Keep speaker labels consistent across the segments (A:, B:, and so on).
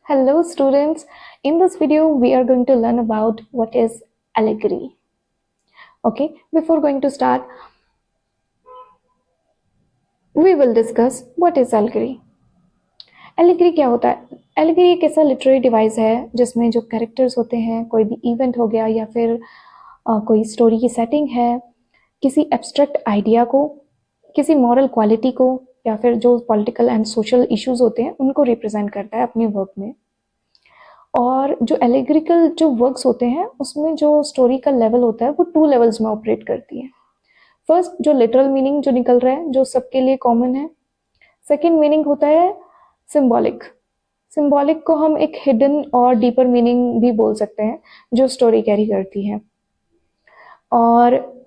A: Hello students, in this video we are going to learn about what is allegory. Okay, before going to start, we will discuss what is allegory. Allegory क्या होता है? Allegory एक ऐसा literary device है जिसमें जो characters होते हैं, कोई भी इवेंट हो गया या फिर कोई स्टोरी की सेटिंग है, किसी एब्स्ट्रैक्ट आइडिया को, किसी मॉरल क्वालिटी को या फिर जो पॉलिटिकल एंड सोशल इश्यूज होते हैं उनको रिप्रेजेंट करता है अपने वर्क में। और जो एलिग्रिकल जो वर्क्स होते हैं उसमें जो स्टोरी का लेवल होता है वो 2 लेवल्स में ऑपरेट करती है। फर्स्ट जो लिटरल मीनिंग जो निकल रहा है जो सबके लिए कॉमन है। सेकंड मीनिंग होता है सिंबॉलिक। सिंबॉलिक को हम एक हिडन और डीपर मीनिंग भी बोल सकते हैं जो स्टोरी कैरी करती है। और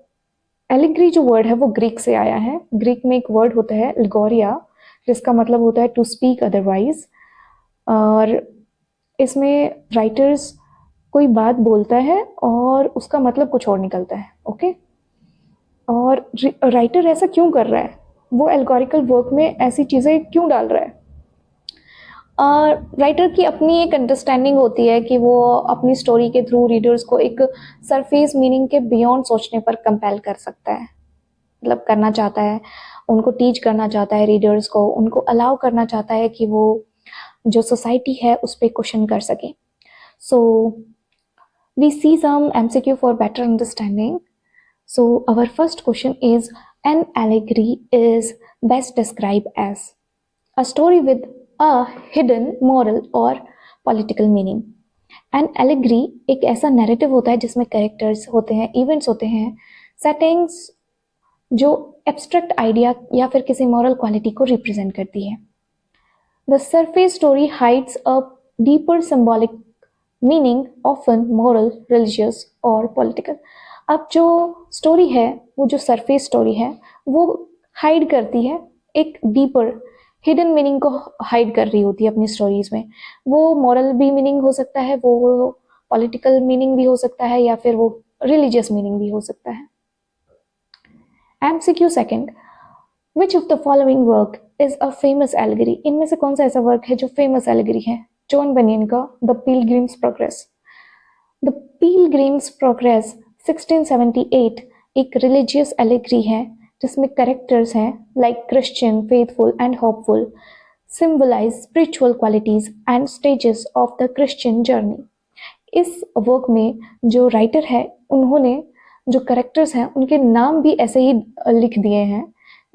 A: एलिग्री जो वर्ड है वो ग्रीक से आया है। ग्रीक में एक वर्ड होता है एल्गोरिया जिसका मतलब होता है टू स्पीक अदरवाइज। और इसमें राइटर्स कोई बात बोलता है और उसका मतलब कुछ और निकलता है। ओके, और राइटर ऐसा क्यों कर रहा है, वो एल्गोरिकल वर्क में ऐसी चीज़ें क्यों डाल रहा है। राइटर की अपनी एक अंडरस्टैंडिंग होती है कि वो अपनी स्टोरी के थ्रू रीडर्स को एक सरफेस मीनिंग के बियॉन्ड सोचने पर कंपेल कर सकता है, मतलब करना चाहता है, उनको टीच करना चाहता है रीडर्स को, उनको अलाउ करना चाहता है कि वो जो सोसाइटी है उस पर क्वेश्चन कर सके। सो we see some MCQ for better understanding. So our first question is, an allegory is best described as a story with a hidden moral or political meaning. An allegory एक ऐसा narrative होता है जिसमें characters होते हैं, events होते हैं, settings जो एब्स्ट्रैक्ट आइडिया या फिर किसी मॉरल क्वालिटी को रिप्रेजेंट करती है। The surface story hides a deeper symbolic meaning, often moral, religious और political. अब जो स्टोरी है वो जो सरफेस स्टोरी है वो हाइड करती है एक डीपर हिडन मीनिंग को हाइड कर रही होती है अपनी स्टोरीज में। वो मॉरल भी मीनिंग हो सकता है, वो पॉलिटिकल मीनिंग भी हो सकता है या फिर वो रिलीजियस मीनिंग भी हो सकता है। MCQ second, which of the following work is a famous allegory. इनमें से कौन सा ऐसा वर्क है जो फेमस एलिगरी है। जॉन बनियन का the Pilgrim's Progress. The Pilgrim's Progress 1678 एक रिलीजियस एलिगरी है जिसमें कैरेक्टर्स हैं like Christian, faithful and hopeful, symbolise spiritual qualities and stages of the Christian journey. इस वर्क में जो राइटर है उन्होंने जो कैरेक्टर्स हैं उनके नाम भी ऐसे ही लिख दिए हैं।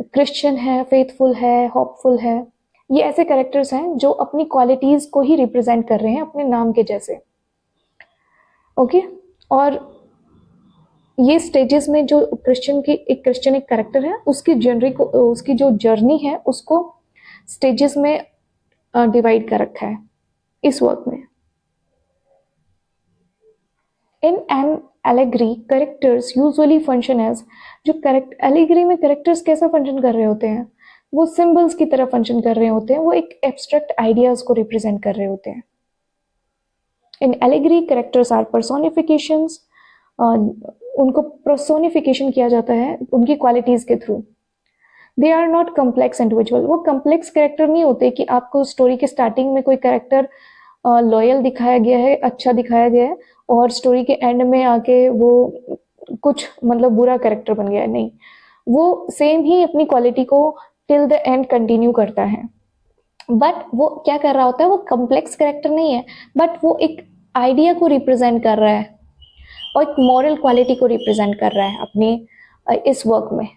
A: क्रिश्चियन है, फेथफुल है, होपफुल है, ये ऐसे कैरेक्टर्स हैं जो अपनी क्वालिटीज को ही रिप्रेजेंट कर रहे हैं अपने नाम के जैसे। ओके, और ये स्टेजेस में जो क्रिश्चियन एक कैरेक्टर है उसकी जर्नी को, उसकी जो जर्नी है उसको स्टेजेस में डिवाइड कर रखा है इस वर्क में। In an allegory characters usually function as, जो एलेगरी में कैरेक्टर्स कैसा फंक्शन कर रहे होते हैं, वो सिंबल्स की तरह फंक्शन कर रहे होते हैं, वो एक एब्स्ट्रैक्ट आइडियाज को रिप्रेजेंट कर रहे होते हैं। In allegory characters are personifications, उनको पर्सोनिफिकेशन किया जाता है उनकी क्वालिटीज के through. They are not complex individual, वो कम्प्लेक्स कैरेक्टर नहीं होते कि आपको स्टोरी के स्टार्टिंग में कोई कैरेक्टर लॉयल दिखाया गया है, अच्छा दिखाया गया है और स्टोरी के एंड में आके वो कुछ मतलब बुरा कैरेक्टर बन गया है। नहीं, वो सेम ही अपनी क्वालिटी को टिल द एंड कंटिन्यू करता है। बट वो क्या कर रहा होता है, वो कम्प्लेक्स कैरेक्टर नहीं है बट वो एक आइडिया को रिप्रेजेंट कर रहा है और एक मॉरल क्वालिटी को रिप्रेजेंट कर रहा है अपने इस वर्क में।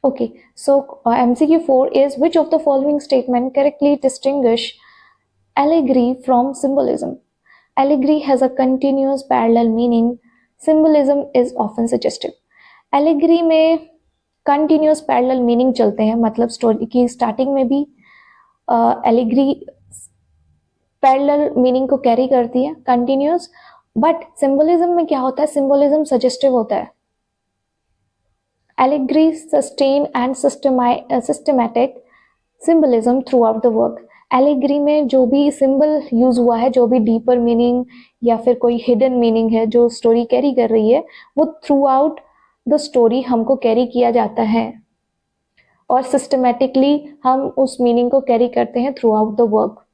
A: Okay, so MCQ 4 is, which of the following statement correctly distinguish allegory from symbolism? Allegory has a continuous parallel meaning. Symbolism is often suggestive. Allegory में continuous parallel meaning चलते हैं, मतलब स्टोरी की स्टार्टिंग में भी allegory parallel meaning को carry करती है कंटिन्यूस। बट सिंबलिज्म में क्या होता है, सिंबलिज्म सजेस्टिव होता है। Allegory sustain and systematic symbolism throughout the work. Allegory में जो भी सिंबल यूज हुआ है, जो भी डीपर मीनिंग या फिर कोई हिडन मीनिंग है जो स्टोरी कैरी कर रही है, वो थ्रू आउट द स्टोरी हमको कैरी किया जाता है और सिस्टमेटिकली हम उस मीनिंग को कैरी करते हैं थ्रू आउट द वर्क।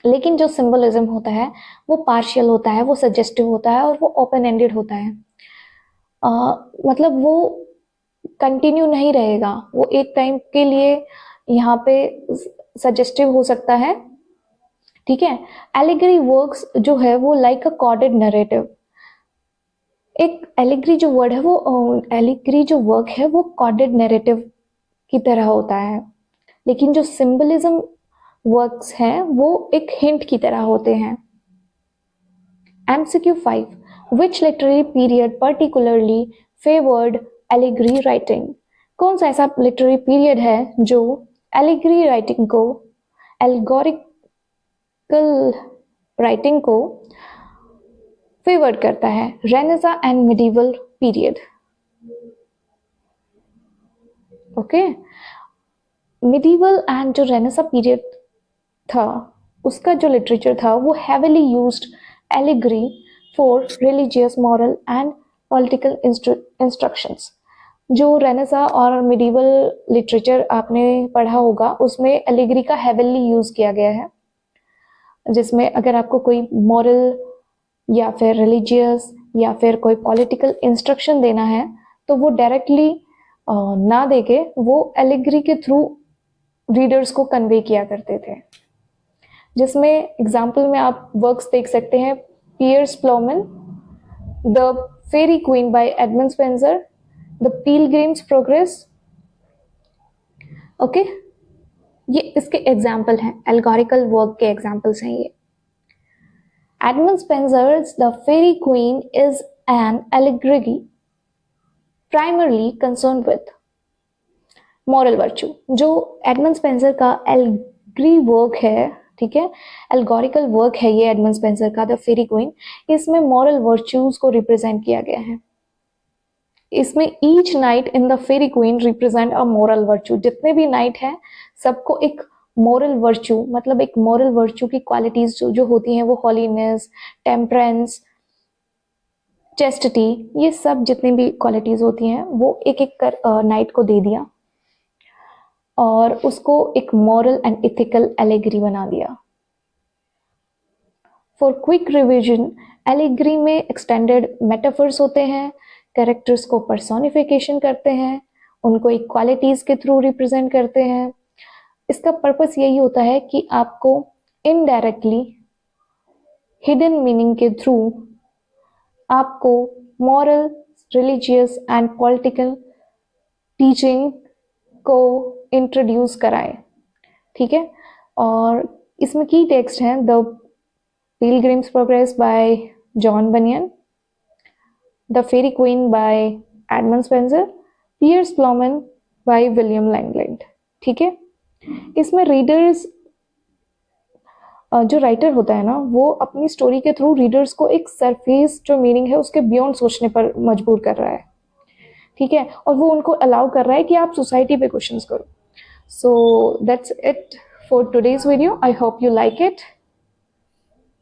A: लेकिन जो सिंबलिज्म होता है वो पार्शियल होता है, वो सजेस्टिव होता है और वो ओपन एंडेड होता है। मतलब वो कंटिन्यू नहीं रहेगा, वो एक टाइम के लिए यहाँ पे सजेस्टिव हो सकता है, ठीक है। एलिगरी वर्क्स जो है वो लाइक अ कॉर्डेड नरेटिव। एक एलिगरी जो वर्ड है वो एलिगरी जो वर्क है वो कॉर्डेड नरेटिव की तरह होता है, लेकिन जो सिंबलिज्म वर्क्स हैं वो एक हिंट की तरह होते हैं। MCQ 5, विच literary period particularly favoured allegory writing? कौन सा ऐसा लिटरेरी पीरियड है जो एलिगरी राइटिंग को, एल्गोरिकल राइटिंग को फेवर्ड करता है? Renaissance and medieval period. Okay, medieval and जो रेनेसा पीरियड था उसका जो लिटरेचर था वो heavily used allegory for religious, moral and political instructions. जो रेनेसा और मिडिवल लिटरेचर आपने पढ़ा होगा उसमें एलिगरी का हैवीली यूज किया गया है, जिसमें अगर आपको कोई मॉरल या फिर रिलीजियस या फिर कोई पॉलिटिकल इंस्ट्रक्शन देना है तो वो डायरेक्टली ना देके वो एलिगरी के थ्रू रीडर्स को कन्वे किया करते थे। जिसमें एग्जाम्पल में आप वर्क्स देख सकते हैं, Piers Plowman, the Faerie Queene by Edmund Spenser, the Pilgrim's Progress. Okay, ये इसके एग्जाम्पल हैं, एल्गोरिकल वर्क के एग्जाम्पल्स हैं ये। Edmund Spenser's the Faerie Queene is an allegory primarily concern with moral virtue. जो एडमंड स्पेंसर का एलिग्री वर्क है, ठीक है, एल्गोरिकल वर्क है ये एडमंड स्पेंसर का द फेरी क्वीन, इसमें मॉरल वर्च्यूज को रिप्रेजेंट किया गया है। इसमें each knight in the Faerie Queene represent a moral virtue. जितने भी नाइट हैं सबको एक मॉरल वर्च्यू, मतलब एक मॉरल वर्च्यू की क्वालिटीज जो होती हैं वो हॉलीनेस, टेम्परेंस, चेस्टिटी, ये सब जितनी भी क्वालिटीज होती हैं वो एक एक कर नाइट को दे दिया और उसको एक मॉरल एंड इथिकल एलिगरी बना दिया। फॉर क्विक रिविजन, एलिगरी में एक्सटेंडेड मेटाफर्स होते हैं, कैरेक्टर्स को पर्सोनिफिकेशन करते हैं, उनको एक क्वालिटीज के थ्रू रिप्रेजेंट करते हैं। इसका पर्पस यही होता है कि आपको इनडायरेक्टली हिडन मीनिंग के थ्रू आपको moral, religious and political teaching को इंट्रोड्यूस कराए, ठीक है। और इसमें की टेक्स्ट हैं the Pilgrim's Progress by John Bunyan, the Faerie Queene by Edmund Spenser, Piers Plowman by William Langland, ठीक है। इसमें रीडर्स, जो राइटर होता है ना वो अपनी स्टोरी के थ्रू रीडर्स को एक सरफेस जो मीनिंग है उसके बियॉन्ड सोचने पर मजबूर कर रहा है, ठीक है, और वो उनको अलाउ कर रहा है कि आप सोसाइटी पे क्वेश्चंस करो। So that's it for today's video. I hope you like it.